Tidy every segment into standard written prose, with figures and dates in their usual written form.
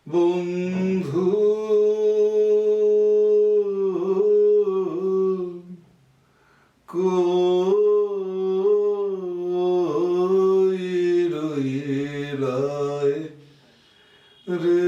বন্ধু কই রইলায় রে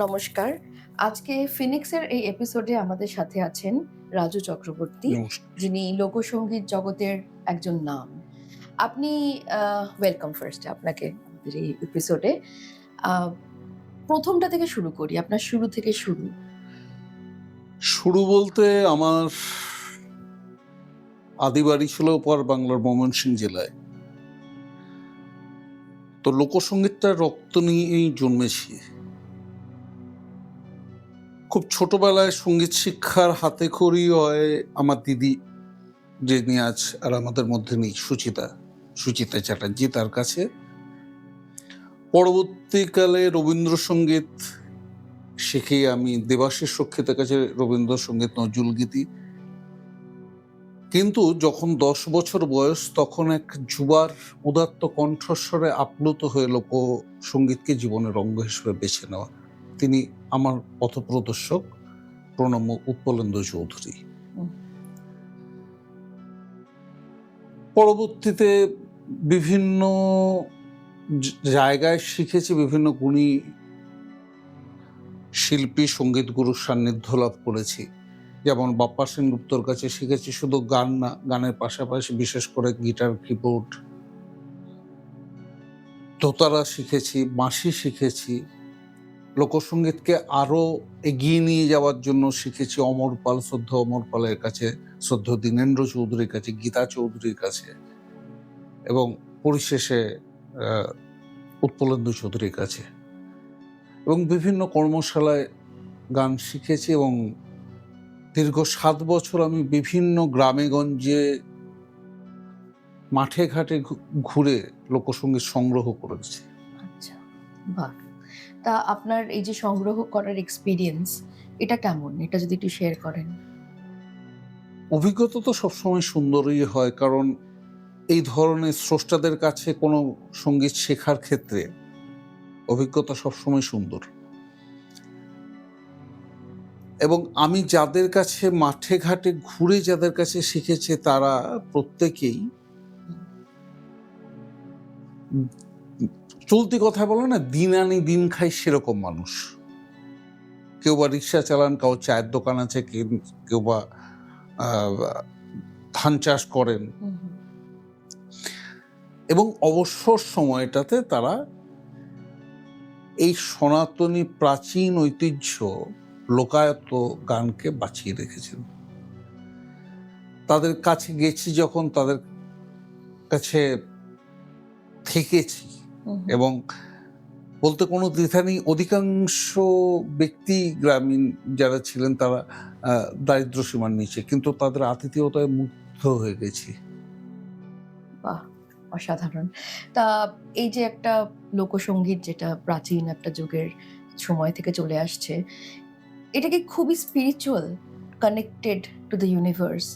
নমস্কার। আজকে ফিনিক্সের এই এপিসোডে আমাদের সাথে আছেন রাজু চক্রবর্তী, যিনি লোকসঙ্গীত জগতের একজন নাম। আপনি ওয়েলকাম ফার্স্টে আপনাকে আমাদের এই এপিসোডে। প্রথমটা থেকে শুরু করি, আপনার শুরু থেকে শুরু বলতে আমার আদি বাড়ি ছিল ওপার বাংলার ময়মনসিংহ জেলায়। তো লোকসঙ্গীতটা রক্ত নিয়েই জন্মেছি। খুব ছোটবেলায় সঙ্গীত শিক্ষার হাতে খড়ি হয় আমার দিদি, যিনি আজ আর আমাদের মধ্যে নেই, সুচিতা চ্যাটার্জি, তার কাছে। পরবর্তীকালে রবীন্দ্রসঙ্গীত শিখে আমি দেবাশিস রক্ষিতের কাছে রবীন্দ্রসঙ্গীত, নজরুলগীতি। কিন্তু যখন 10 বছর বয়স, তখন এক যুবার উদাত্ত কণ্ঠস্বরে আপ্লুত হয়ে লোকসঙ্গীতকে জীবনের অঙ্গ হিসেবে বেছে নেওয়া। তিনি আমার পথপ্রদর্শক, প্রণম্য উৎপলেন্দু চৌধুরী। পরবর্তীতে বিভিন্ন জায়গায় শিখেছি, বিভিন্ন গুণী শিল্পী, সঙ্গীত গুরুর সান্নিধ্য লাভ করেছি। যেমন বাপ্পা সেনগুপ্তর কাছে শিখেছি শুধু গান না, গানের পাশাপাশি বিশেষ করে গিটার, কিবোর্ড, দোতারা শিখেছি, বাঁশি শিখেছি। লোকসঙ্গীতকে আরো এগিয়ে নিয়ে যাওয়ার জন্য শিখেছি অমর পাল, শ্রদ্ধা অমর পালের কাছে, শ্রদ্ধা দীনেন্দ্র চৌধুরীর কাছে, গীতা চৌধুরীর কাছে, এবং পরিশেষে উৎপলেন্দু চৌধুরীর কাছে। এবং বিভিন্ন কর্মশালায় গান শিখেছি এবং দীর্ঘ 7 বছর আমি বিভিন্ন গ্রামে গঞ্জে, মাঠে ঘাটে ঘুরে লোকসঙ্গীত সংগ্রহ করেছি। আচ্ছা, বাহ। তা আপনার এই যে সংগ্রহ করার এক্সপিরিয়েন্স, এটা কেমন? এটা যদি একটু শেয়ার করেন। অভিজ্ঞতা তো সবসময় সুন্দরই হয়, কারণ এই ধরনের স্রষ্টাদের কাছে কোনো সঙ্গীত শেখার ক্ষেত্রে অভিজ্ঞতা সবসময় সুন্দর। এবং আমি যাদের কাছে মাঠে ঘাটে ঘুরে যাদের কাছে শিখেছে, তারা প্রত্যেকেই চলতি কথা বলে না, দিন আনি দিন খাই, সেরকম মানুষ। কেউ বা রিক্সা চালান, কেউ চায়ের দোকান আছে, কেউ বা ধান চাষ করেন। এবং অবসর সময়টাতে তারা এই সনাতনী প্রাচীন ঐতিহ্য, লোকায়ত গানকে বাঁচিয়ে রেখেছেন। তাদের কাছে গেছি যখন, তাদের কাছে থেকেছি, এবং বলতে কোনো দ্বিধা নেই, অধিকাংশ ব্যক্তি, গ্রামীণ যারা ছিলেন, তারা দারিদ্র সীমার নিচে, কিন্তু তাদের আতিথেয়তায় মুগ্ধ হয়ে গেছি। বাহ, অসাধারণ। তা এই যে একটা লোকসঙ্গীত, যেটা প্রাচীন একটা যুগের সময় থেকে চলে আসছে, এটা কি খুবই spiritual, connected to the universe?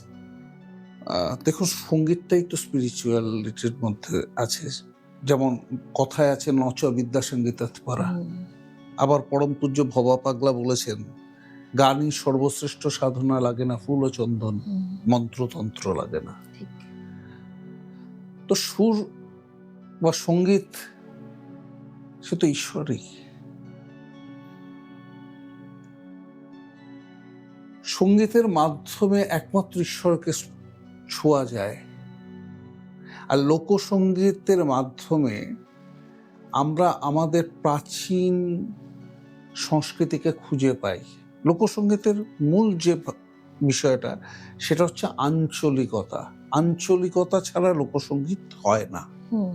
দেখো, সঙ্গীতটাই তো স্পিরিচুয়ালিটির মধ্যে আছে। যেমন কথায় আছে, নচ বিদ্যাসঙ্গীতাৎ পরা। আবার পরম পূজ্য ভবা পাগলা বলেছেন, গানই সর্বশ্রেষ্ঠ সাধনা, লাগে না ফুল ও চন্দন, মন্ত্রতন্ত্র লাগে না। তো সুর বা সঙ্গীত, সে তো ঈশ্বরই। সঙ্গীতের মাধ্যমে একমাত্র ঈশ্বরকে ছোঁয়া যায়। আর লোকসঙ্গীতের মাধ্যমে আমরা আমাদের প্রাচীন সংস্কৃতিকে খুঁজে পাই। লোকসঙ্গীতের মূল যে বিষয়টা সেটা হচ্ছে আঞ্চলিকতা। আঞ্চলিকতা ছাড়া লোকসঙ্গীত হয় না। হুম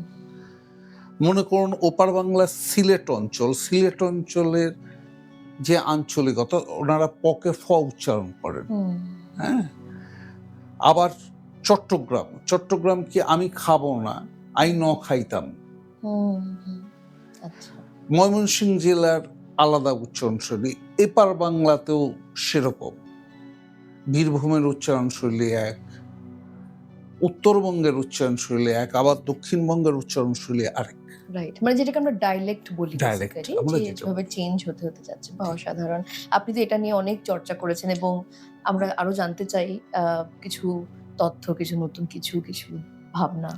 মনে করুন ওপার বাংলার সিলেট অঞ্চলের যে আঞ্চলিকতা, ওনারা পকে ফ উচ্চারণ করেন। হুম হ্যাঁ, আবার চট্টগ্রাম কি আমি খাবো না, আই ন খাইতাম। হুম হুম, আচ্ছা ময়মনসিংহ জেলার আলাদা উচ্চারণ শৈলী, এপার বাংলাতেও সেরকম। বীরভূমের উচ্চারণ শৈলী এক, উত্তরবঙ্গের উচ্চারণ শৈলী এক, আবার দক্ষিণবঙ্গের উচ্চারণ শৈলী আরেক। রাইট, মানে যেটাকে আমরা ডায়ালেক্ট বলি Dialect, বেসিক্যালি, আমরা যে যেটা যেভাবে চেঞ্জ হতে হতে যাচ্ছে। বা অসাধারণ। আপনি তো এটা নিয়ে অনেক চর্চা করেছেন এবং আমরা আরো জানতে চাই কিছু তথ্য, কিছু নতুন কিছু ভাবনা।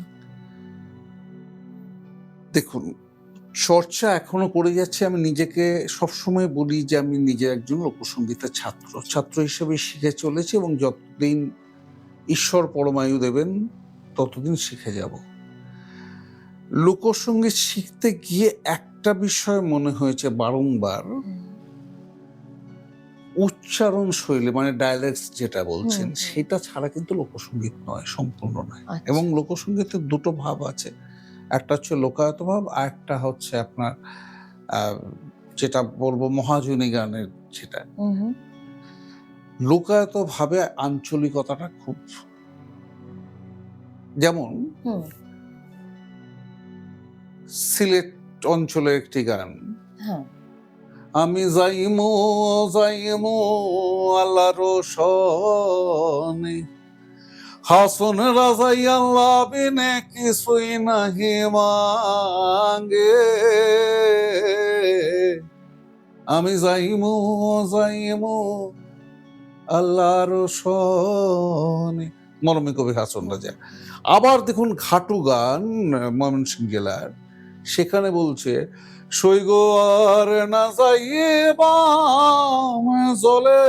দেখুন, চর্চা এখনো করে যাচ্ছে। আমি নিজেকে সবসময় বলি যে আমি নিজে একজন লোকসঙ্গীতের ছাত্র হিসেবে শিখে চলেছি, এবং যতদিন ঈশ্বর পরমায়ু দেবেন ততদিন শিখে যাব। লোকসঙ্গীত শিখতে গিয়ে একটা বিষয় মনে হয়েছে বারংবার, উচ্চারণ শৈলী মানে ডায়ালেক্টস যেটা বলছেন, হুম। সেটা ছাড়া কিন্তু লোকসঙ্গীত নয়, সম্পূর্ণ নয়। আচ্ছা। এবং লোকসঙ্গীতের দুটো ভাব আছে, একটা হচ্ছে লোকায়ত ভাব, আর একটা হচ্ছে আপনার যেটা বলবো মহাজনী গানের যেটা। হুম লোকায়ত ভাবে আঞ্চলিকতাটা খুব, যেমন হুম সিলেট অঞ্চলের একটি গান, হ্যাঁ আমি যাইমু আল্লাহর সনে, হাসন রাজাই আল্লাহ বিনে কিছুই নাহি মাঙ্গে, আমি যাইমু আল্লাহর সনে। মরমী কবি হাসন রাজা। আবার দেখুন ঘাটু গান ময়মনসিংহ জেলার, সেখানে বলছে সৈগ আর না যাইবাম জলে,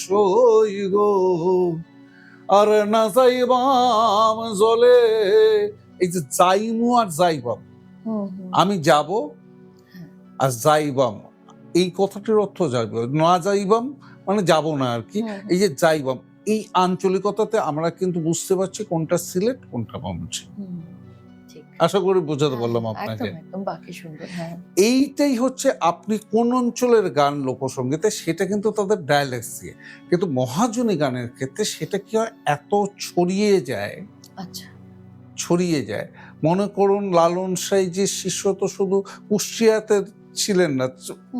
সৈগ আর না যাইবাম জলে। এই যে যাইমু আর যাইবাম, হুম হুম আমি যাব হ্যাঁ। আর যাইবাম, এই কথাটির অর্থ যাইব না, যাইবাম মানে যাব না আর কি। হুম, এই যে যাইবাম, এই আঞ্চলিকতাতে আমরা কিন্তু বুঝতে পারছি কোনটা সিলেট কোনটা ময়মনসিংহ। হুম, ঠিক। আশা করি বোঝাতে হ্যাঁ, পারলাম হ্যাঁ, আপনাকে। একদম বাকি সুন্দর। হ্যাঁ। এইটাই হচ্ছে, আপনি কোন অঞ্চলের গান লোকসঙ্গীতে সেটা কিন্তু তাদের ডায়ালেক্ট দিয়ে, কিন্তু মহাজনী গানের ক্ষেত্রে সেটা কি হয়, এত আচ্ছা। ছড়িয়ে যায়। মনে করুন লালন সাঁইজির শিষ্য তো শুধু কুষ্টিয়াতে ছিলেন না,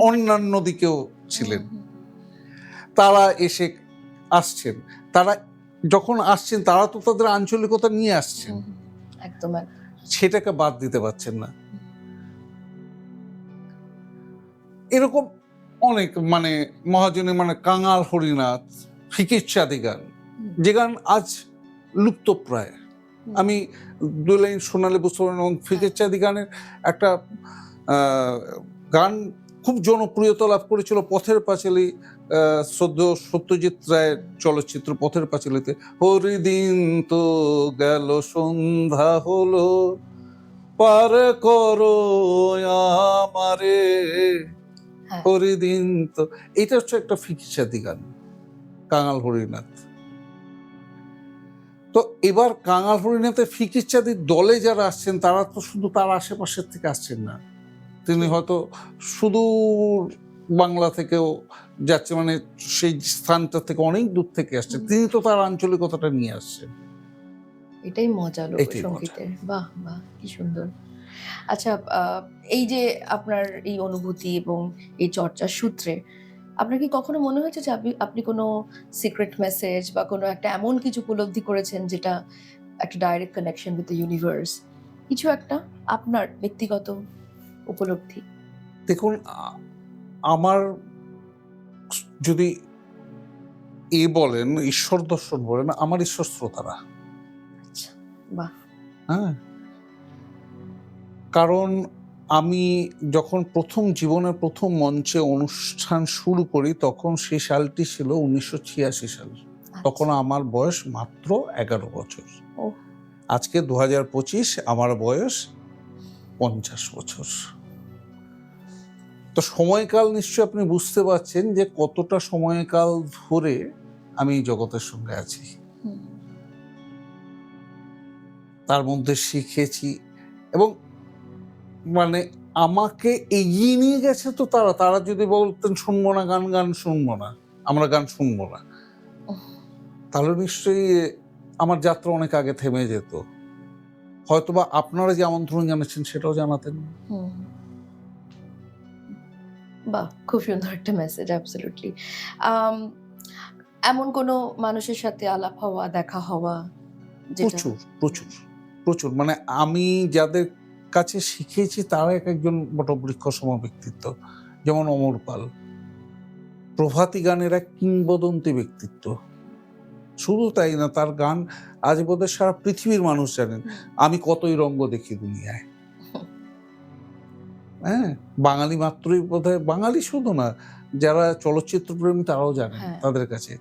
অন্যান্য দিকেও ছিলেন। হুম, তারা আসছেন, তারা যখন আসছেন তারা তো তাদের আঞ্চলিকতা নিয়ে আসছেন, হুম, একদম সেটাকে বাদ দিতে পারছেন না। এরকম অনেক, মানে মহাজনী মানে কাঙাল হরিনাথ, ফিকির চাঁদি গান, যে গান আজ লুপ্ত প্রায়। আমি দুই লাইন শোনালে বুঝতে পারেন। এবং ফিকির চাঁদি গানের একটা গান খুব জনপ্রিয়তা লাভ করেছিল পথের পাঁচালী, শ্রদ্ধেয় সত্যজিৎ রায়ের চলচ্চিত্র পথের পাঁচালীতে। হরিদিন তো গেল সন্ধ্যা হলো, পার করো আমারে, হ্যাঁ। হরিদিন তো। এটা হচ্ছে একটা ফিকির চাঁদি গান, কাঙাল হরিনাথ। তো এবার কাঙাল হরিনাথের ফিকির চাঁদির দলে যারা আসছেন তারা তো শুধু তার আশেপাশের থেকে আসছেন না, তিনি হয়তো সুদূর বাংলা থেকেও যাচ্ছে, মানে সেই স্থানটা থেকে অনেক দূর থেকে আসছে, তিনি তো তার আঞ্চলিকতাটা নিয়ে আসছেন। এটাই মজা এটাই মজা। লোকসঙ্গীতের। বাহ বাহ, কি সুন্দর। আচ্ছা, এই যে আপনার এই অনুভূতি এবং এই চর্চার সূত্রে আপনার কি কখনো মনে হয়েছে যে আপনি কোনো সিক্রেট মেসেজ বা কোনো একটা এমন কিছু উপলব্ধি করেছেন যেটা একটা direct connection with the universe, কিছু একটা আপনার ব্যক্তিগত উপলব্ধি? দেখুন, আমার যদি বলেন ঈশ্বর দর্শন বলেন, আমার ঈশ্বর শ্রোতারা। আচ্ছা, বাহ। হ্যাঁ, কারণ আমি যখন জীবনের প্রথম মঞ্চে অনুষ্ঠান শুরু করি তখন সেই সালটি ছিল 1986 সাল। তখন আমার বয়স মাত্র 11 বছর। ওহ। আজকে 2025, আমার বয়স 50 বছর। তো সময়কাল নিশ্চয়ই আপনি বুঝতে পারছেন যে কতটা সময়কাল ধরে আমি এই জগতের সঙ্গে আছি। হুম। তার মধ্যে শিখেছি এবং মানে আমাকে এগিয়ে নিয়ে গেছে তো তারা যদি বলতেন শুনবো না গান, গান শুনবো না, আমরা গান শুনবো না, তাহলে নিশ্চয়ই আমার যাত্রা অনেক আগে থেমে যেত। হয়তোবা আপনারা যে আমন্ত্রণ জানাচ্ছেন সেটাও জানাতেন না। হুম। বাহ, খুব সুন্দর একটা মেসেজ, অ্যাবসলিউটলি। এমন কোনো মানুষের সাথে আলাপ হওয়া, দেখা হওয়া যেটা প্রচুর, প্রচুর, প্রচুর। মানে আমি যাদের কাছে শিখেছি তারা একজন বটবৃক্ষ সম ব্যক্তিত্ব। যেমন অমর পাল। প্রভাতী গানের এক কিংবদন্তি ব্যক্তিত্ব। শুধু তাই না, তার গান আজ বোধহয় সারা পৃথিবীর মানুষ জানেন। আমি কতই রঙ্গ দেখি দুনিয়ায়। হ্যাঁ? বাঙালি মাত্রই বোধহয়, বাঙালি শুধু না, যারা চলচ্চিত্র প্রেমী তারাও জানেন হ্যাঁ। তাদের কাছে।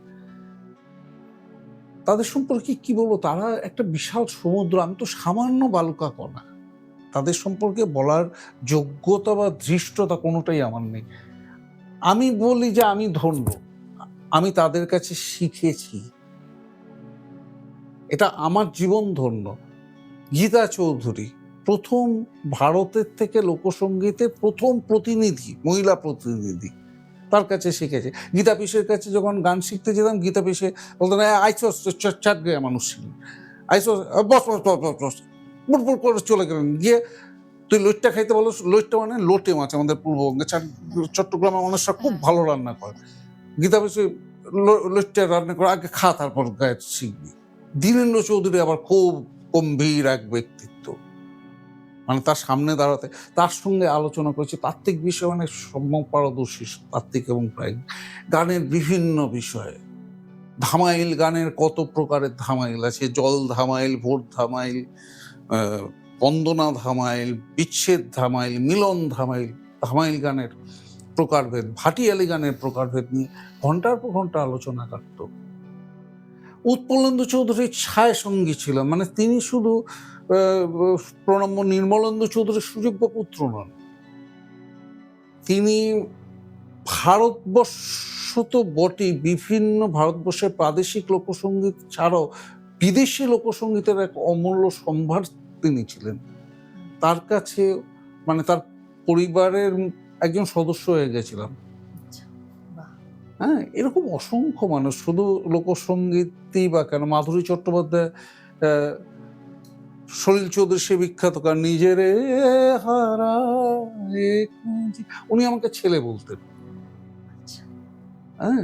তাদের সম্পর্কে কি বলবো, তারা একটা বিশাল সমুদ্র, আমি তো সামান্য বালুকা কণা। তাদের সম্পর্কে বলার যোগ্যতা বা ধৃষ্টতা কোনোটাই আমার নেই। আমি বলি যে আমি ধন্য, আমি তাদের কাছে শিখেছি, এটা আমার জীবন ধন্য। গীতা চৌধুরী প্রথম ভারতের থেকে লোকসঙ্গীতের প্রথম প্রতিনিধি, মহিলা প্রতিনিধি, তার কাছে শিখেছে। গীতা পিসের কাছে যখন গান শিখতে যেতাম, গীতা পিসে বলতেন আইসস চাট গেয়া মানুষ ছিলেন, আইসস বস বস বস বস বস, বুড়বুড় করে চলে গেলেন। গিয়ে তুই লইট্টা খাইতে বলো, লইট্টা মানে লোটে মাছ, আমাদের পূর্ববঙ্গে চট্টগ্রামের মানুষরা খুব ভালো রান্না করে। গীতা পিসে লইট্টা রান্না করে আগে খা, তারপর গায়ে শিখবি। দীনেন্দ্র চৌধুরী আবার খুব গম্ভীর এক ব্যক্তিত্ব, মানে তার সামনে দাঁড়াতে, তার সঙ্গে আলোচনা করেছি তাত্ত্বিক বিষয়, মানে সম্যক পারদর্শী তাত্ত্বিক এবং প্রায় গানের বিভিন্ন বিষয়ে। ধামাইল গানের কত প্রকারের ধামাইল আছে, জল ধামাইল, ভোর ধামাইল, বন্দনা ধামাইল, বিচ্ছেদ ধামাইল, মিলন ধামাইল, ধামাইল গানের প্রকারভেদ, ভাটিয়ালি গানের প্রকারভেদ নিয়ে ঘন্টার পর ঘন্টা আলোচনা কাটত। উৎপলেন্দু চৌধুরীর ছায়া সঙ্গী ছিলাম, মানে তিনি শুধু প্রণম্য নির্মলেন্দু চৌধুরীর সুযোগ্য পুত্র নন, তিনি ভারতবর্ষ তো বটেই, বিভিন্ন ভারতবর্ষের প্রাদেশিক লোকসঙ্গীত ছাড়াও বিদেশি লোকসঙ্গীতের এক অমূল্য সম্ভার তিনি ছিলেন। তার কাছে মানে তার পরিবারের একজন সদস্য হয়ে গেছিলাম। হ্যাঁ, এরকম অসংখ্য মানুষ, শুধু লোকসঙ্গীতই বা কেন, মাধুরী চট্টোপাধ্যায়, সলিল চৌধুরী সে বিখ্যাত গান নিজেরে হারায়, উনি আমাকে ছেলে বলতেন। হ্যাঁ,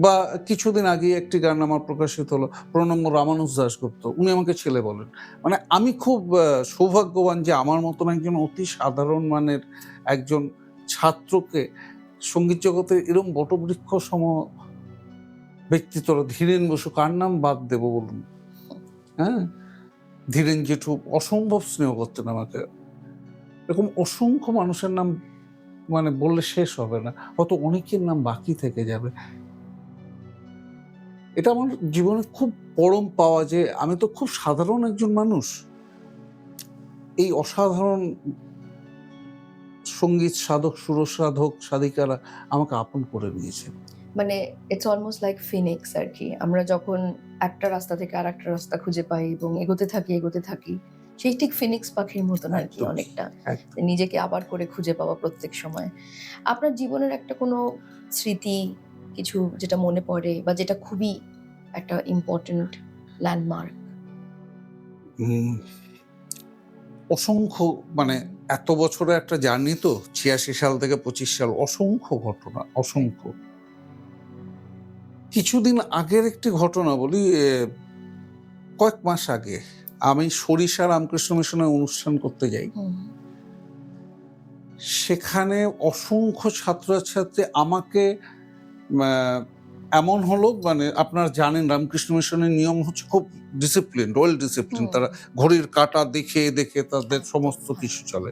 বা কিছুদিন আগে একটি গান আমার প্রকাশিত হলো, প্রণম্য রামানুজ দাশগুপ্ত, উনি আমাকে ছেলে বলেন। মানে আমি খুব সৌভাগ্যবান যে আমার মতন একজন অতি সাধারণ মানের একজন ছাত্রকে সঙ্গীত জগতের এরকম বটবৃক্ষ সম ব্যক্তিত্বরা, ধীরেন বসু, কার নাম বাদ দেব বলুন? হ্যাঁ, ধীরেন জেঠু অসম্ভব স্নেহ করতেন আমাকে। এরকম অসংখ্য মানুষের নাম মানে বললে শেষ হবে না, হয়তো অনেকের নাম বাকি থেকে যাবে। এটা আমার জীবনে খুব পরম পাওয়া যে আমি তো খুব সাধারণ একজন মানুষ, এই অসাধারণ সঙ্গীত সাধক, সুরসাধক, সাধিকারা আমাকে আপন করে নিয়েছে। মানে ইটস অলমোস্ট লাইক ফিনিক্স আর কি। আমরা যখন একটা রাস্তা থেকে আর একটা রাস্তা খুঁজে পাই এবং এগোতে থাকি, সেই ঠিক ফিনিক্স পাখির মতন আর কি, অনেকটা নিজেকে আবার করে খুঁজে পাওয়া প্রত্যেক সময়। আপনার জীবনের একটা কোনো স্মৃতি, কিছু যেটা মনে পড়ে বা যেটা খুবই একটা ইম্পর্টেন্ট ল্যান্ডমার্ক? অসংখ্য, মানে এত বছরে একটা জার্নি তো, ৮৬ সাল থেকে ২৫ সাল, অসংখ্য ঘটনা, অসংখ্য। কিছুদিন আগের একটি ঘটনা বলি, কয়েক মাস আগে আমি সরিষা রামকৃষ্ণ মিশনে অনুষ্ঠান করতে যাই। সেখানে অসংখ্য ছাত্রছাত্রী আমাকে এমন হলো, মানে আপনারা জানেন রামকৃষ্ণ মিশনের নিয়ম হচ্ছে খুব ডিসিপ্লিন, ওয়েল ডিসিপ্লিন, তারা ঘড়ির কাঁটা দেখে দেখে তাদের সমস্ত কিছু চলে।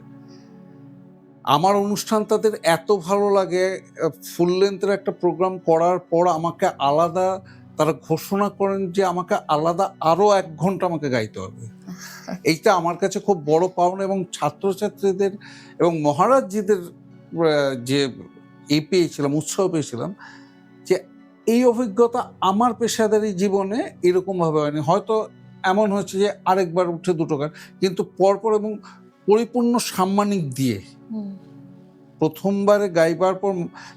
আমার অনুষ্ঠান তাদের এত ভালো লাগে, ফুল লেন্থের একটা প্রোগ্রাম করার পর আমাকে আলাদা তারা ঘোষণা করেন যে আমাকে আলাদা আরো 1 ঘন্টা আমাকে গাইতে হবে। এইটা আমার কাছে খুব বড় পাওনা, এবং ছাত্রছাত্রীদের এবং মহারাজজিদের যে পেয়েছিলাম, উৎসাহ পেয়েছিলাম, যে এই অভিজ্ঞতা আমার পেশাদারি জীবনে এরকম ভাবে হয়নি। হয়তো এমন হয়েছে যে আরেকবার উঠে দুটো গান, কিন্তু পরপর এবং পরিপূর্ণ সাম্মানিক দিয়ে। প্রথমবারে গাইবার পর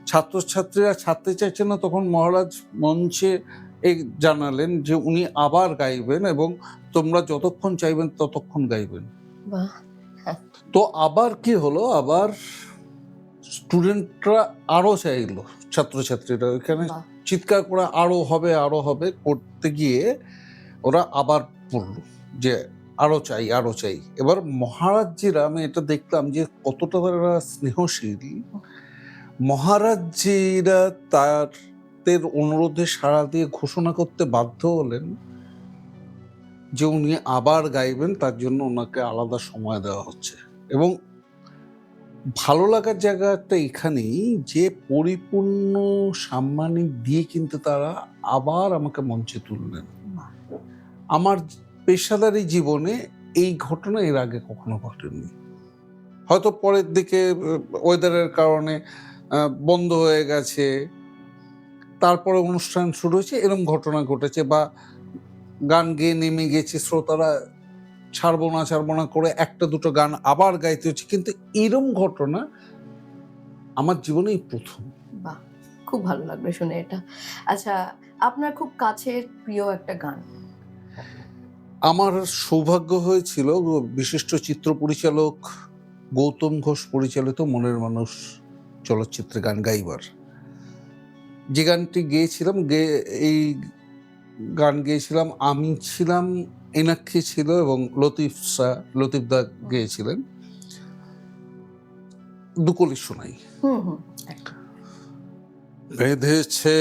ছাত্রছাত্রীরা ছাড়তে চাইছে না, তখন মহারাজ মঞ্চে জানালেন যে উনি আবার গাইবেন এবং তোমরা যতক্ষণ চাইবেন ততক্ষণ গাইবেন। বাহ। তো আবার কি হলো, আবার স্টুডেন্টরা আরো চাইলো, ছাত্রছাত্রীরা এখানে বাহ। চিৎকার করে আরো হবে আরো হবে করতে গিয়ে ওরা আবার পড়লো যে আরো চাই আরো চাই। এবার মহারাজজিরা, আমি এটা দেখলাম যে কতটা তারা স্নেহশীল। মহারাজজিরা তাদের অনুরোধে সাড়া দিয়ে ঘোষণা করতে বাধ্য হলেন যে উনি আবার গাইবেন, তার জন্য ওনাকে আলাদা সময় দেওয়া হচ্ছে। এবং ভালো লাগার জায়গাটা এখানেই যে পরিপূর্ণ সাম্মানিক দিয়ে কিন্তু তারা আবার আমাকে মঞ্চে তুললেন। আমার পেশাদারি জীবনে এই ঘটনা এর আগে কখনো ঘটেনি। হয়তো পরের দিকে ওয়েদারের কারণে বন্ধ হয়ে গেছে, তারপরে অনুষ্ঠান শুরু হয়েছে, এরকম ঘটনা ঘটেছে, বা গান গেয়ে নেমে গেছে, শ্রোতারা ছাড়বো না করে একটা দুটো গান আবার গাইতে হচ্ছে, কিন্তু এরকম ঘটনা আমার জীবনেই প্রথম। বাহ, খুব ভালো লাগলো শুনে এটা। আচ্ছা, আপনার খুব কাছের প্রিয় একটা গান? আমার সৌভাগ্য হয়েছিল বিশিষ্ট চিত্র পরিচালক গৌতম ঘোষ পরিচালিত মনের মানুষ চলচ্চিত্রে গান গাইবার। যে গানটি গেয়েছিলাম, এই গান গেয়েছিলাম আমি, ছিলাম এনাক্ষী ছিল এবং লতিফ দা গেয়েছিলেন। দুকলি শোনাই। বেঁধেছে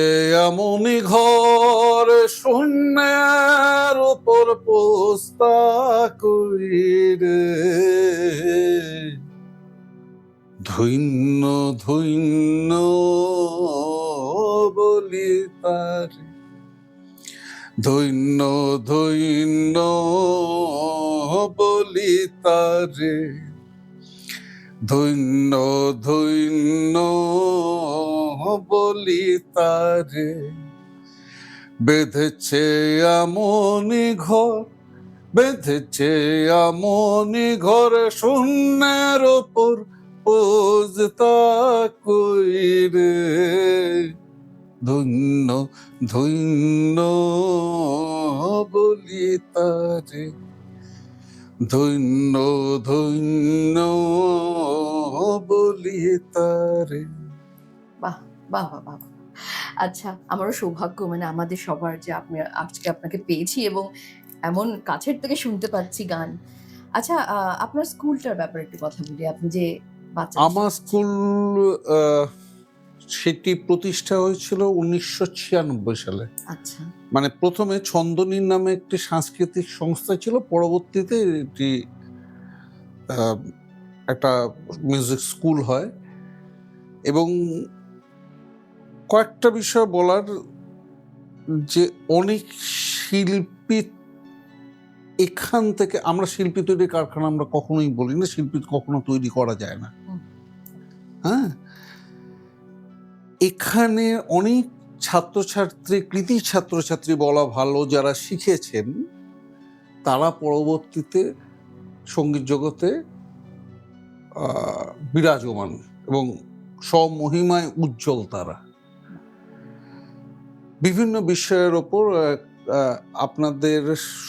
এমনই ঘর শূন্যের উপর পোস্তা কইরে, ধন্য ধন্য বলি তারে, ধন্য ধন্য বলি তারে, ধন্য ধন্য বলি তারে। বেঁধেছে এমনই ঘর, বেঁধেছে এমনই ঘর শূন্যের ওপর পোজতা কইরে, ধন্য ধন্য বলি তারে, ধন্য ধন্য বলি তারে। বাহ বাহ বাহ বাহ। আচ্ছা, আমারও সৌভাগ্য, মানে আমাদের সবার, যে আজকে আপনাকে পেয়েছি এবং এমন কাছের থেকে শুনতে পাচ্ছি গান। আচ্ছা, আপনার স্কুলটার ব্যাপারে একটু কথা বলি। আপনি যে বাচ্চা, আমার স্কুল সেটি প্রতিষ্ঠা হয়েছিল 1996 সালে। আচ্ছা, মানে প্রথমে ছন্দনী নামে একটি সাংস্কৃতিক সংস্থা ছিল, পরবর্তীতে এটি একটা মিউজিক স্কুল হয়। এবং কয়েকটা বিষয় বলার, যে অনেক শিল্পী এখান থেকে, আমরা শিল্পী তৈরি কারখানা আমরা কখনোই বলি না, শিল্পী কখনো তৈরি করা যায় না। হ্যাঁ, এখানে অনেক ছাত্রছাত্রী, কৃতি ছাত্রছাত্রী বলা ভালো, যারা শিখেছেন তারা পরবর্তীতে সঙ্গীত জগতে বিরাজমান এবং স্বমহিমায় উজ্জ্বল। তারা বিভিন্ন বিষয়ের ওপর আপনাদের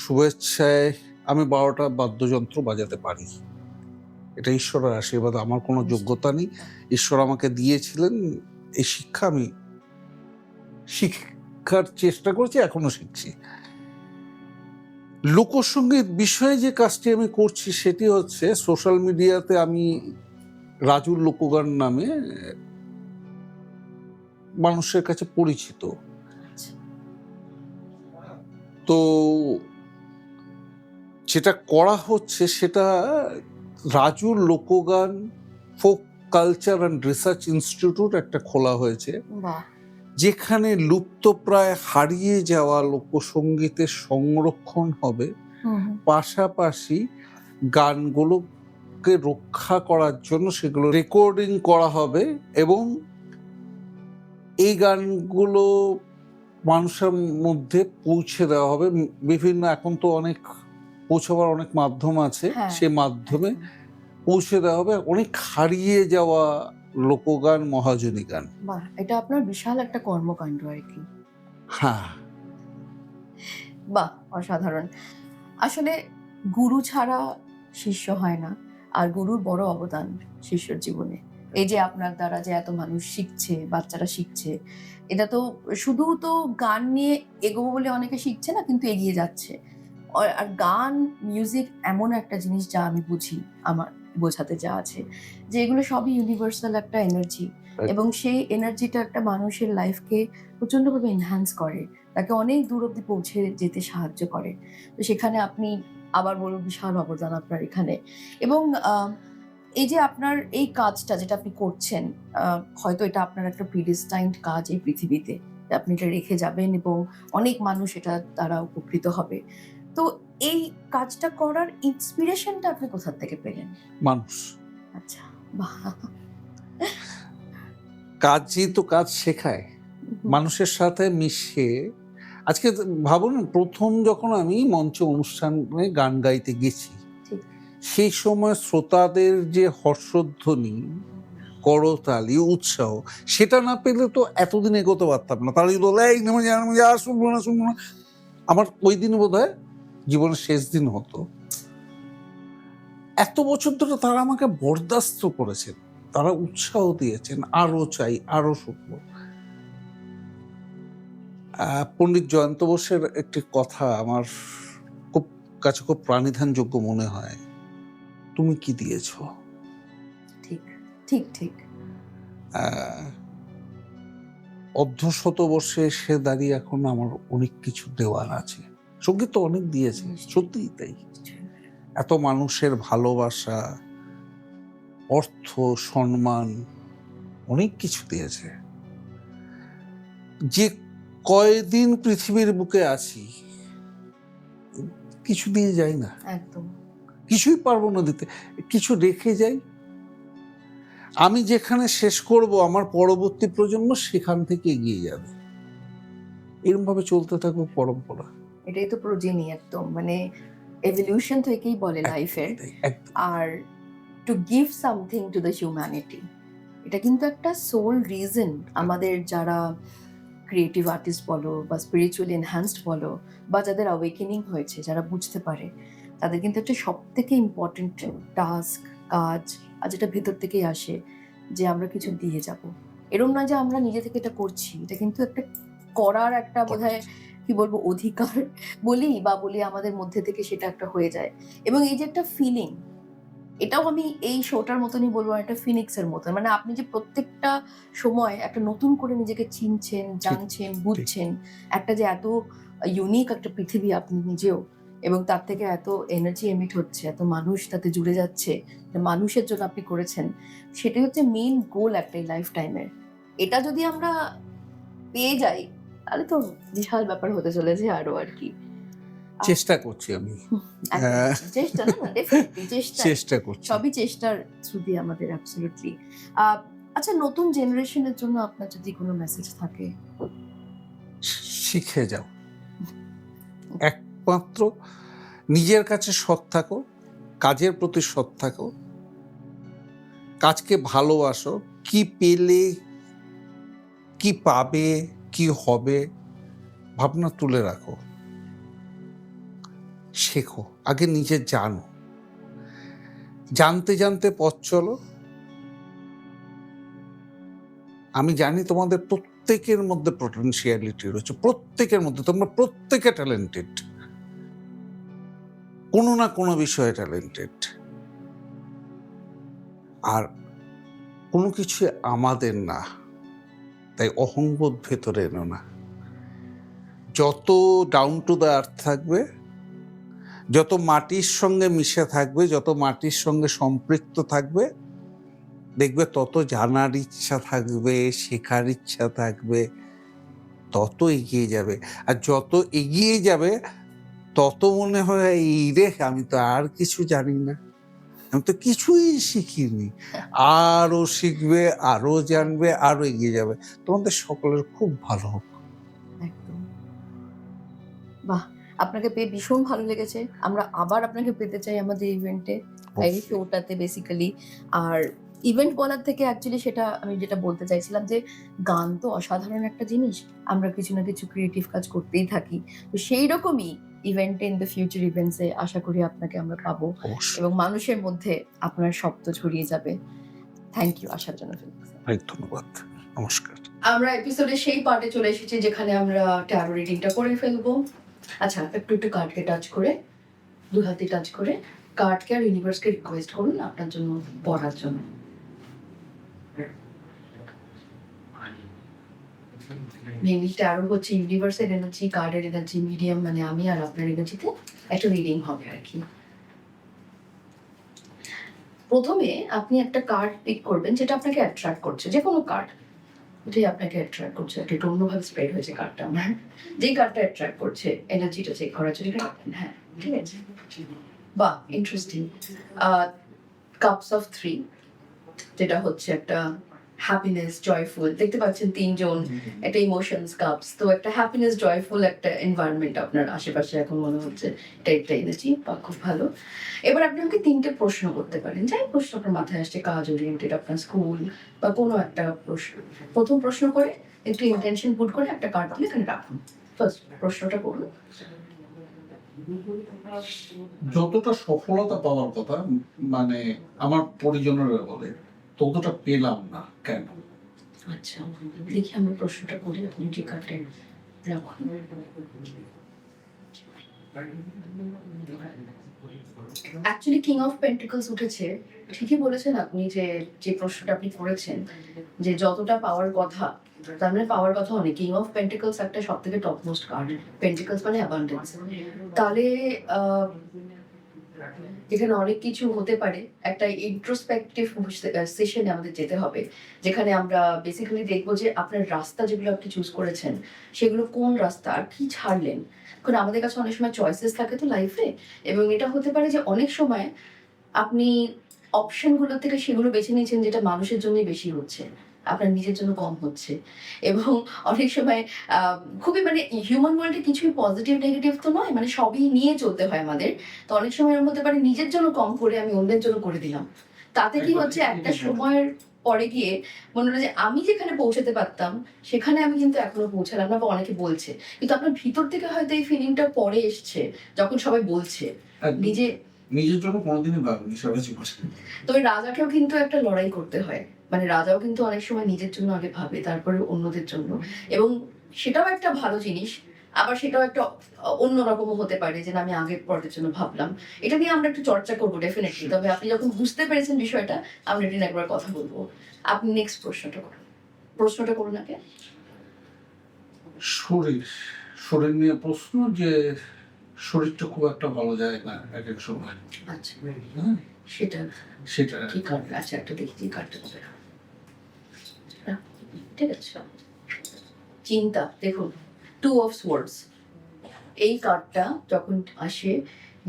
শুভেচ্ছায় আমি 12টা বাদ্যযন্ত্র বাজাতে পারি। এটা ঈশ্বরের আশীর্বাদ, আমার কোনো যোগ্যতা নেই। ঈশ্বর আমাকে দিয়েছিলেন এই শিক্ষা, আমি শিক্ষার চেষ্টা করছি, এখনো শিখছি। লোকসঙ্গীত বিষয়ে যে কাজটি আমি করছি সেটি হচ্ছে, সোশ্যাল মিডিয়াতে আমি রাজুর লোকগান নামে মানুষের কাছে পরিচিত। তো যেটা করা হচ্ছে সেটা রাজুর লোকগান folk culture and research institute একটা খোলা হয়েছে। যেখানে লুপ্তপ্রায় হারিয়ে যাওয়া লোকসঙ্গীতের সংরক্ষণ হবে, পাশাপাশি গানগুলোকে রক্ষা করার জন্য সেগুলো রেকর্ডিং করা হবে এবং এই গানগুলো মানুষের মধ্যে পৌঁছে দেওয়া হবে। বিভিন্ন এখন তো অনেক পৌঁছাবার অনেক মাধ্যম আছে, হ্যাঁ, সে মাধ্যমে পৌঁছে দেওয়া হবে অনেক হারিয়ে যাওয়া লোকগান, মহাজনী গান। বাহ, এটা আপনার বিশাল একটা কর্মকাণ্ড আর কি। হ্যাঁ, বাহ, অসাধারণ। আসলে গুরু ছাড়া শিষ্য হয় না, আর গুরুর বড় অবদান শিষ্যর জীবনে। এই যে আপনার দ্বারা যে এত মানুষ শিখছে, বাচ্চারা শিখছে, এটা তো শুধু তো গান নিয়ে এগোবো বলে অনেকে শিখছে না, কিন্তু এগিয়ে যাচ্ছে। আর গান, মিউজিক এমন একটা জিনিস যা আমি বুঝি, আমার বোঝাতে যা আছে, যে এগুলো সবই ইউনিভার্সাল একটা এনার্জি, এবং সেই এনার্জিটা একটা মানুষের লাইফকে প্রচন্ডভাবে এনহ্যান্স করে, তাকে অনেক দূর অব্দি পৌঁছে যেতে সাহায্য করে। তো সেখানে আপনি আবার বলবো বিশাল অবদান আপনার এখানে। এবং এই যে আপনার এই কাজটা যেটা আপনি করছেন, হয়তো এটা আপনার একটা প্রিডিস্টাইন্ড কাজ এই পৃথিবীতে, আপনি এটা রেখে যাবেন এবং অনেক মানুষ এটা দ্বারা উপকৃত হবে। তো এই কাজটা করার ইন্সপিরেশনটা আপনি কোথা থেকে পেলেন? মানুষ। আচ্ছা, বাহ। কাজই তো কাজ শেখায়, মানুষের সাথে মিশে। আজকে ভাবুন, প্রথম যখন আমি মঞ্চ অনুষ্ঠানে গান গাইতে গেছি, সেই সময় শ্রোতাদের যে হর্ষধ্বনি, করতালি, উৎসাহ, সেটা না পেলে তো এতদিন এগোতে পারতাম না। তারা যদি বলে এই নেমে যা, আর শুনবো না। আমার ওই দিন বোধহয় জীবনের শেষ দিন হতো। এত বছর ধরে তারা আমাকে বরদাস্ত করেছেন, তারা উৎসাহ দিয়েছেন, আরো চাই, আরো শুনবো। পণ্ডিত জয়ন্ত বোসের একটি কথা আমার খুব কাছে খুব প্রাণিধানযোগ্য মনে হয়, তুমি কি দিয়েছ? ঠিক ঠিক ঠিক। অর্ধশতবর্ষে এসে দাঁড়িয়ে এখন আমার অনেক কিছু দেওয়ার আছে। সঙ্গীত তো অনেক দিয়েছে, সত্যিই তাই। এত মানুষের ভালোবাসা, অর্থ, সম্মান, অনেক কিছু দিয়েছে। যে কয়দিন পৃথিবীর বুকে আছি, কিছু দিয়ে যাই না, একদম কিছুই পারবো না দিতে, কিছু রেখে যাই। আমি যেখানে শেষ করব, আমার পরবর্তী প্রজন্ম সেখান থেকে এগিয়ে যাবে। এরকম ভাবে চলতে থাকুক পরম্পরা। এটাই তো প্রোজেনি, একদম মানে এভলিউশন থেকেই বলে লাইফের। আর to give something to the humanity, এটা কিন্তু একটা সোল রিজন। আমাদের যারা ক্রিয়েটিভ আর্টিস্ট বলো বা স্পিরিচুয়ালি এনহ্যান্সড বলো, বা যাদের অ্যাওয়েকেনিং হয়েছে, যারা বুঝতে পারে, তাদের কিন্তু একটা সব থেকে ইম্পর্টেন্ট টাস্ক, কাজ, আর যেটা ভেতর থেকেই আসে, যে আমরা কিছু দিয়ে যাব। এরকম না যে আমরা নিজে থেকে এটা করছি, এটা কিন্তু একটা করার একটা বোধহয় কি বলবো অধিকার বলি, বা বলি আমাদের মধ্যে থেকে সেটা একটা হয়ে যায়। এবং এই যে একটা ফিলিং, এটাও আমি এই শোটার মতনই বলবো, একটা ফিনিক্সের মতন। মানে আপনি যে প্রত্যেকটা সময় একটা নতুন করে নিজেকে চিনছেন, জানছেন, বুঝছেন, একটা যে এত ইউনিক একটা পৃথিবী আপনি নিজেও, এবং তার থেকে এত এনার্জি এমিট হচ্ছে, এত মানুষ তাতে জুড়ে যাচ্ছে, মানুষের জন্য আপনি করেছেন, সেটাই হচ্ছে মেইন গোল একটা লাইফ টাইমের। এটা যদি আমরা পেয়ে যাই, তাহলে তো বিশাল ব্যাপার হতে চলেছে আরো আর কি। চেষ্টা করছি আমি, চেষ্টা না, ডেফিনেটলি চেষ্টা করছি, সবই চেষ্টার থ্রু দিয়ে আমাদের। অ্যাবসলিউটলি। আচ্ছা, নতুন জেনারেশনের জন্য আপনার যদি কোনো মেসেজ থাকে? শিখে যাও, একমাত্র নিজের কাছে সৎ থাকো, কাজের প্রতি সৎ থাকো, কাজকে ভালোবাসো। কি পেলে, কি পাবে, কি হবে, ভাবনা তুলে রাখো, শেখো, আগে নিজে জানো, জানতে জানতে পথ চলো। আমি জানি তোমাদের প্রত্যেকের মধ্যে পটেনশিয়ালিটি রয়েছে, প্রত্যেকের মধ্যে, তোমরা প্রত্যেকে ট্যালেন্টেড, কোনো না কোনো বিষয়ে ট্যালেন্টেড। আর কোনো কিছু আমাদের না, তাই অহংবোধ ভেতরে এনো না। যত ডাউন টু দ্য আর্থ থাকবে, যত মাটির সঙ্গে মিশে থাকবে, যত মাটির সঙ্গে সম্পৃক্ত থাকবে, দেখবে তত জানার ইচ্ছা থাকবে, শেখার ইচ্ছা থাকবে, তত এগিয়ে যাবে। আর যত এগিয়ে যাবে তত মনে হয় এই রে আমি তো আর কিছু জানি না, আমি তো কিছুই শিখিনি। আরো শিখবে, আরো জানবে, আরো এগিয়ে যাবে। তোমাদের সকলের খুব ভালো হোক। একদম। বাহ! আপনাকে পেয়ে ভীষণ ভালো লেগেছে। আমরা আবার আপনাকে পেতে চাই আমাদের ইভেন্টে, এই অবশ্যই। শোটাতে বেসিক্যালি। আর ইভেন্ট বলার থেকে অ্যাকচুয়ালি সেটা আমি যেটা বলতে চাইছিলাম যে, গান তো অসাধারণ একটা জিনিস। আমরা কিছু না কিছু ক্রিয়েটিভ কাজ করতেই থাকি। তো সেইরকমই ইভেন্টে ইন দ্য ফিউচার ইভেন্টস এ আশা করি আপনাকে আমরা পাবো অবশ্যই। এবং মানুষের মধ্যে আপনার শব্দ ছড়িয়ে যাবে। থ্যাংক ইউ আসার জন্য ফিলিক্স। অনেক ধন্যবাদ। নমস্কার। আমরা এপিসোডের সেই পার্টে চলে এসেছি যেখানে আমরা ট্যারো রিডিংটা করে ফেলবো। আচ্ছা, একটু কার্ডকে টাচ করে, ২ হাতে টাচ করে কার্ডকে আর ইউনিভার্সকে রিকোয়েস্ট করুন আপনার জন্য পড়ার জন্য। মেইনলি ট্যারো হচ্ছে ইউনিভার্সের এনার্জি, কার্ডের এনার্জি, মিডিয়াম মানে আমি আর আপনার এনার্জিতে একটা রিডিং হবে আর কি। প্রথমে আপনি একটা কার্ড পিক করবেন যেটা আপনাকে অ্যাট্রাক্ট করছে, যে কোনো কার্ড যেটাই আপনাকে অ্যাট্রাক্ট করছে। একটু অন্যভাবে স্প্রেড হয়েছে কার্ডটা আমার। যেই কার্ডটা অ্যাট্রাক্ট করছে এনার্জিটা চেক করার জন্য এটা রাখবেন। হ্যাঁ, ঠিক আছে। বাহ, ইন্টারেস্টিং। কাপস অফ 3, যেটা হচ্ছে একটা হ্যাপিনেস, জয়ফুল। দেখতে পাচ্ছেন ৩ জন, একটা ইমোশনস কাপস। তো একটা হ্যাপিনেস, জয়ফুল একটা এনভায়রনমেন্ট আপনার আশেপাশে এখন মনে হচ্ছে। এটা একটা এনার্জি, বা খুব ভালো। এবার আপনি আমাকে ৩টে প্রশ্ন করতে পারেন। যাই প্রশ্ন আপনার মাথায় আসছে, কাজ ওরিয়েন্টেড, আপনার স্কুল বা কোনো একটা প্রশ্ন। প্রথম প্রশ্ন করে একটু ইন্টেনশন পুট করে একটা কার্ড তুলে এখানে রাখুন। ফার্স্ট প্রশ্নটা করুন। যতটা সফলতা পাওয়ার কথা, মানে আমার পরিজনেরা বলে, ততটা পেলাম না কেন? আচ্ছা, দেখি আমি প্রশ্নটা করি, আপনি যে কার্ডটা রাখুন। অ্যাকচুয়ালি কিং অফ পেন্টিকলস উঠেছে। ঠিকই বলেছেন আপনি যে, যে প্রশ্নটা আপনি করেছেন যে যতটা পাওয়ার কথা, তার মানে পাওয়ার কথা অনেক। কিং অফ পেন্টিকলস একটা সবথেকে টপ মোস্ট কার্ড। পেন্টিকলস মানে অ্যাবান্ডেন্স। তাহলে এখানে অনেক কিছু হতে পারে। একটা ইন্ট্রোস্পেকটিভ সেশনে আমাদের যেতে হবে, যেখানে আমরা বেসিক্যালি দেখবো যে আপনার রাস্তা যেগুলো আপনি চুজ করেছেন সেগুলো কোন রাস্তা আর কি ছাড়লেন। কারণ আমাদের কাছে অনেক সময় চয়েসেস থাকে তো লাইফে, এবং এটা হতে পারে যে অনেক সময় আপনি অপশনগুলো থেকে সেগুলো বেছে নিয়েছেন যেটা মানুষের জন্যই বেশি হচ্ছে, আপনার নিজের জন্য কম হচ্ছে। এবং অনেক সময় খুবই মানে হিউম্যান ওয়ার্ল্ডে কিছুই পজিটিভ নেগেটিভ তো নয়, মানে সবই নিয়ে চলতে হয় আমাদের। তো অনেক সময় এর হতে পারে নিজের জন্য কম করে আমি অন্যের জন্য করে দিলাম। তাতে কি হচ্ছে, একটা সময়ের পরে গিয়ে মনে হলো যে আমি যেখানে পৌঁছাতে পারতাম সেখানে আমি কিন্তু এখনো পৌঁছালাম না, বা অনেকে বলছে। কিন্তু আপনার ভিতর থেকে হয়তো এই ফিলিংটা পরে এসছে যখন সবাই বলছে। নিজে নিজের জন্য কোনোদিনই ভাবিনি, সবাই জীবনে। তবে রাজাকেও কিন্তু একটা লড়াই করতে হয়। মানে রাজাও কিন্তু অনেক সময় নিজের জন্য আগে ভাবে, তারপরে অন্যদের জন্য। এবং সেটাও একটা ভালো জিনিস। আবার সেটাও একটা অন্যরকমও হতে পারে যে না, আমি আগের পরের জন্য ভাবলাম। এটা নিয়ে আমরা একটু চর্চা করবো ডেফিনেটলি। তবে আপনি যখন বুঝতে পেরেছেন বিষয়টা, আমরা এটা নিয়ে একবার কথা বলবো। আপনি নেক্সট প্রশ্নটা করুন। প্রশ্নটা করুন আগে। শরীর, শরীর নিয়ে প্রশ্ন, যে শরীরটা খুব একটা ভালো যায় না এক এক সময়। আচ্ছা, হ্যাঁ, সেটা সেটা কি কার্ড? আচ্ছা, একটা দেখি কি কার্ডটা হবে। ঠিক আছে, চিন্তা। দেখুন, 2 অফ সোয়ার্ডস। এই কার্ডটা যখন আসে,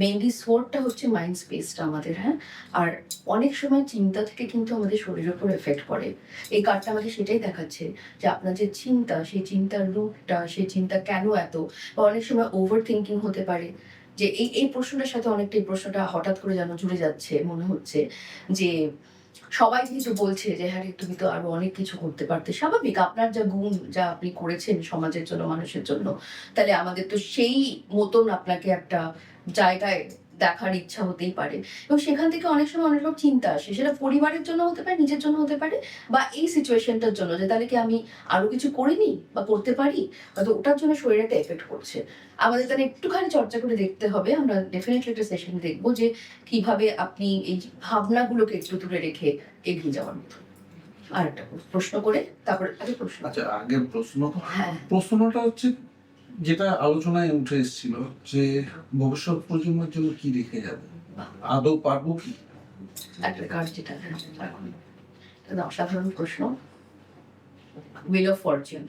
মেইনলি সোয়ার্ডটা হচ্ছে মাইন্ড স্পেসটা আমাদের। হ্যাঁ, আর অনেক সময় চিন্তা থেকে কিন্তু আমাদের শরীরের উপর এফেক্ট পড়ে। এই কার্ডটা আমাকে সেটাই দেখাচ্ছে যে আপনার যে চিন্তা, সেই চিন্তার রুটটা, সেই চিন্তা কেন এত, বা অনেক সময় ওভার থিঙ্কিং হতে পারে। যে এই প্রশ্নটার সাথে অনেকটা এই প্রশ্নটা হঠাৎ করে যেন জুড়ে যাচ্ছে মনে হচ্ছে। যে সবাই কিন্তু বলছে যে হ্যাঁ রে, তুমি তো আরো অনেক কিছু করতে পারতে। স্বাভাবিক, আপনার যা গুণ, যা আপনি করেছেন সমাজের জন্য, মানুষের জন্য, তাহলে আমাদের তো সেই মতন আপনাকে একটা জায়গায় দেখার ইচ্ছা হতেই পারে। এবং সেখান থেকে অনেক সময় অনেক রকম চিন্তা আসে, সেটা পরিবারের জন্য হতে পারে, নিজের জন্য হতে পারে, বা এই সিচুয়েশনটার জন্য যে তাহলে কি আমি আরো কিছু করিনি বা করতে পারি, হয়তো ওটার জন্য শরীরে একটা এফেক্ট করছে। আমাদের তাহলে একটুখানি চর্চা করে দেখতে হবে। আমরা ডেফিনেটলি একটা সেশন দেখবো যে কিভাবে আপনি এই ভাবনাগুলোকে একটু দূরে রেখে এগিয়ে যাওয়ার মতো। আর একটা প্রশ্ন করে তারপরে আগে প্রশ্ন। আচ্ছা, আগের প্রশ্ন, হ্যাঁ, প্রশ্নটা হচ্ছে যেটা আলোচনায় উঠে এসেছিল, যে ভবিষ্যৎ প্রজন্মের জন্য কি রেখে যাবে, আদৌ পারবো কি? একটা কার্ড যেটা এখন এটা অসাধারণ প্রশ্ন। Wheel of Fortune.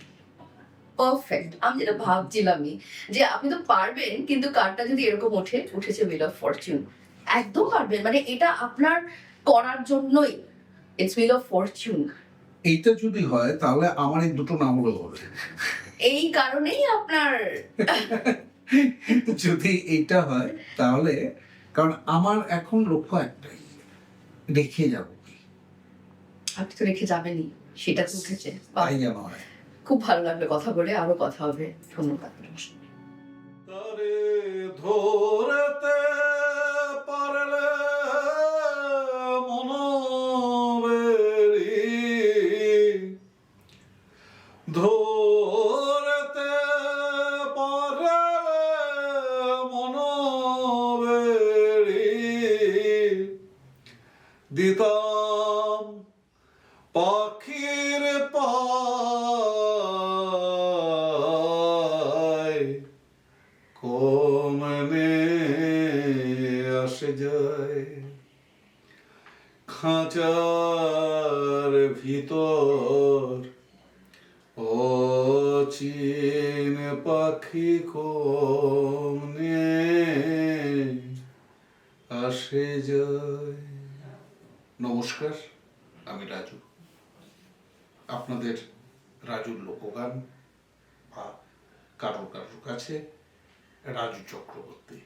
পারফেক্ট। আমি যেটা ভাবছিলামই যে আপনি তো পারবেন, কিন্তু কার্ডটা যদি এরকম উঠেছে হুইল অফ ফরচুন, একদম পারবেন। মানে এটা আপনার করার জন্যই, ইটস হুইল অফ ফরচুন। এইটা যদি হয় তাহলে আমার এই দুটো নাম হলো হবে। এই কারণেই আপনার যদি এইটা হয় তাহলে, কারণ আমার এখন লক্ষ্য একটাই, রেখে যাবো কি। আপনি তো রেখে যাবেনই, সেটা তো উঠেছে। বাহ, তাই যেন হয়। খুব ভালো লাগলো কথা বলে, আরো কথা হবে। ধন্যবাদ। তারে ধরতে পারলে মনোবেরি, ধরতে পারলে মনোবেরি, দিতাম পাখির পায়, কমনে আসে যায় খাঁচার ভিতর, অচিন পাখি কমনে আসে যায়। নমস্কার, আমি রাজু। আপনাদের রাজুর লোকগান বা কারোর কাছে রাজু চক্রবর্তী।